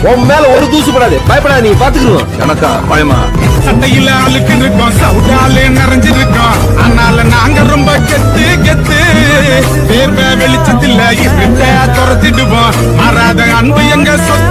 உன் மேல ஒரு தூசு படாது, பயப்படாத, நீ பாத்துக்கிடுவோம். எனக்கா பயமா? சட்டையில அழுக்கு இருக்கோம், சவுடாலே நிறைஞ்சிருக்கோம். அதனால நாங்க ரொம்ப கெத்து கெத்து, வேர்வை வெளிச்சத்தில் இருட்ட துரத்திடுவோம். மாறாத அன்பு எங்க சொத்து.